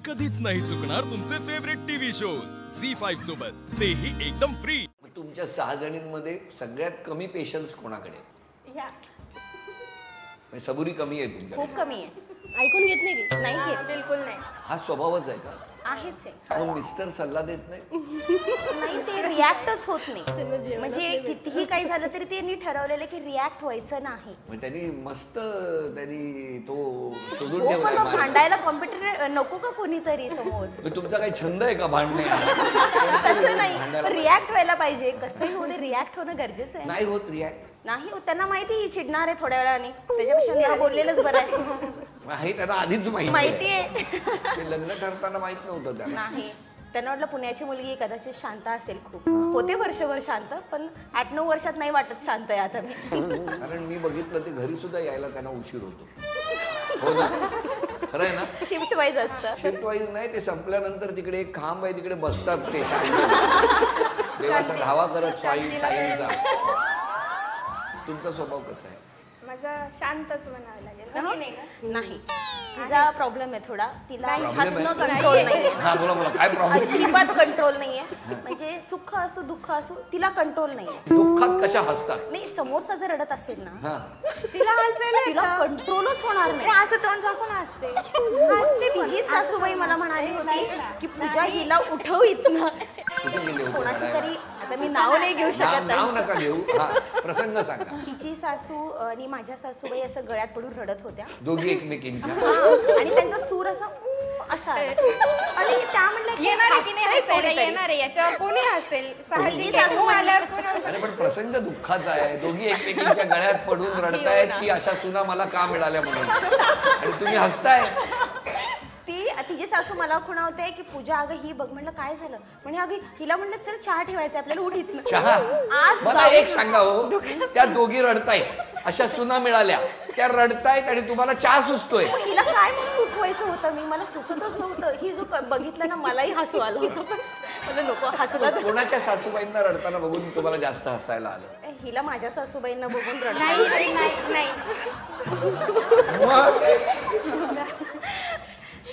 कधीच नाही चुकणार तुमचे फेवरेट टीव्ही शोज झी5 सोबत, तेही एकदम फ्री। तुमच्या 6 जणींमध्ये सगळ्यात कमी पेशन्स कोणाकडे? या सबुरी कमी आहे तुमच्याकडे? खूप कमी आहे। ऐकून घेत नाही ती. नाही घेत, बिलकुल नाही। हा स्वभावच आहे का? आहेच आहे। मग मिस्टर सल्ला देत नाही? नाही, ते रिॲक्टच होत नाही। म्हणजे कितीही काही झालं तरी त्यांनी ठरवलेलं की रिॲक्ट व्हायचं नाही। मग त्यांनी मस्त तो शोधून हो, ठेवलाय पण मार्ग. भांडायला कॉम्प्युटर नको का कोणीतरी समोर? मग तुमचा काही छंद आहे का भांडणे? तसं नाही, रिॲक्ट व्हायला पाहिजे। कसंही होऊ दे, रिॲक्ट होणं गरजेचं आहे। नाही होत रिॲक्ट? नाही होत, त्यांना माहिती ही चिडणार आहे थोड्या वेळाने, त्याच्यापेक्षा मी बोललेलंच बरं आहे। नाही, त्यांना आधीच माहिती आहे। ते लग्न ठरताना माहित नव्हतं त्यांना? नाही, त्यांना वाटलं पुण्याची मुलगी कदाचित शांत असेल, खूप होते वर्षभर शांत, पण 8-9 वर्षात नाही वाटत शांत आहे आता मी। कारण मी बघितलं ते घरी सुद्धा यायला त्यांना उशीर होतो। हो ना, खरं आहे ना? शिफ्ट वाईज असतं। शिफ्ट वाईज नाही, ते संपल्यानंतर तिकडे एक खांब आहे, तिकडे बसतात ते देवाचा धावा करत साईंचा। तुमचा स्वभाव कसा आहे? माझा शांतच म्हणावं लागेल। नाही, तिचा प्रॉब्लेम आहे थोडा, तिला Problem आहे? हसणं कंट्रोल नाहीये। हा, बोला बोला, काय प्रॉब्लेम? अजिबात कंट्रोल नाहीये। म्हणजे सुख असो दुःख असो, तिला कंट्रोल नाहीये। दुःखात कशा हसतात? नाही, समोरचा जर रडत असेल ना, हा, तिला हसायला तिला कंट्रोलच होणार नाही। असं तोंड झाकून हसते तिची सासूबाई मला म्हणाली होती की पूजा हिला उठव इथनं। कुठे गेले होते कोणाची रडायला? तरी, आता मी नाव नाही घेऊ शकत नाव नाही। नका घेऊ, हा प्रसंग सांगा। तिची सासू आणि माझ्या सासूबाई असं गळ्यात पडून रडत होत्या दोघी एकमेकींच्या? आणि त्यांचा सूर असा असा आला. आणि त्या म्हणल्या की येणार आहे की नाही हसतंय हसायला? कोणीतरी. येणार आहे, याच्यावर कोणी हसेल? तिची सासू आल्यावर अरे पण प्रसंग दुःखाचा आहे, दोघी एकमेकींच्या गळ्यात पडून रडतायत की अशा सुना मला का मिळाल्या म्हणून, आणि तुम्ही हसताय। तिची सासू मला खुणावते की पूजा अगं ही बघ, म्हणलं काय झालं? म्हणजे अगं हिला म्हणलं चल चहा ठेवायचा आपल्याला, उठ इथनं। चहा? आज मला जाऊ. एक सांगा हो, त्या दोघी रडतायत, अशा सुना मिळाल्या, त्या रडतायत आणि तुम्हाला चहा सुचतोय। हिला काय म्हणून उठवायचं होतं मी, मला सुचतच नव्हतं। ही जो बघितलं ना, मलाही हसू आलं होतं, पण नको हसलं। कोणाच्या सासूबाईंना रडताना बघून तुम्हाला जास्त हसायला आलं? हिला माझ्या सासूबाईंना बघून रडता नाही नाही नाही,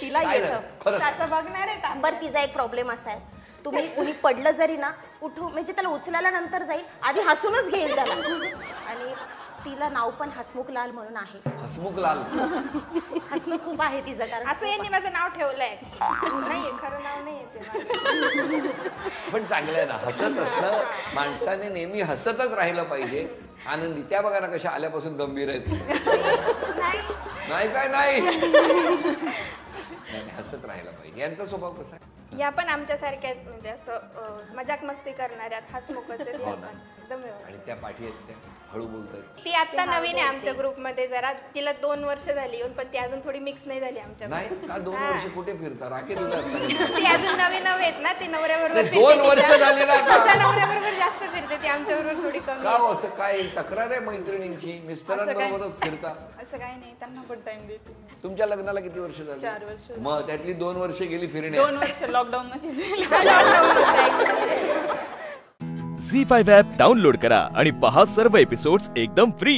तिला काय झालं? येतं। खरं सांग. असं बघणार आहे का? बरं, तिचा एक प्रॉब्लेम असा आहे, तुम्ही कुणी पडलं जरी ना, उठू म्हणजे त्याला उचलायला नंतर जाईल, आधी हसूनच घेईल त्याला। आणि तिला नाव पण हसमुख लाल म्हणून आहे। हसमुख लाल? हसणं खूप आहे तिचं, कारण असं यांनी माझं नाव ठेवलंय। नाहीये, खरं नाव नाही येते। पण चांगलं आहे ना, हसत असणं, माणसाने नेहमी हसतच राहिलं पाहिजे। आनंदी त्या बघा ना कशा आल्यापासून गंभीर आहेत। नाही काय नाही, हसत राहायला पाहिजे। यांचा स्वभाव कसा आहे? या पण आमच्यासारख्याच, म्हणजे असं मजाक मस्ती करणाऱ्या, हसमुखच आहेत या पण, एकदम व्यवस्थित। आणि त्या पाठी आहेत त्या हळू बोलतात? ती आता नवीन आहे आमच्या ग्रुपमध्ये, जरा तिला 2 वर्ष झाली येऊन, पण ती अजून थोडी मिक्स नाही झाली आमच्या। नाही का? 2 वर्ष कुठे फिरता? राखेत होत असतात ती अजून नवीन आहेत ना, ती नवऱ्याबरोबर 2 वर्ष झाले ना आता? तिच्या नवऱ्याबरोबर जास्त फिरते ती, आमच्याबरोबर थोडी कमी का आहे। हो, असं काय तक्रार आहे मैत्रिणींची? मिस्टरांबरोबरच फिरता? असं काही नाही, त्यांना पण टाइम देते। तुमच्या लग्नाला किती वर्ष झाली? 4 वर्ष। मग त्यातली 2 वर्ष गेली फिरण्यात? 2 वर्ष लॉकडाऊन मध्ये। झी5 ॲप डाउनलोड करा आणि पहा सर्व एपिसोड्स एकदम फ्री।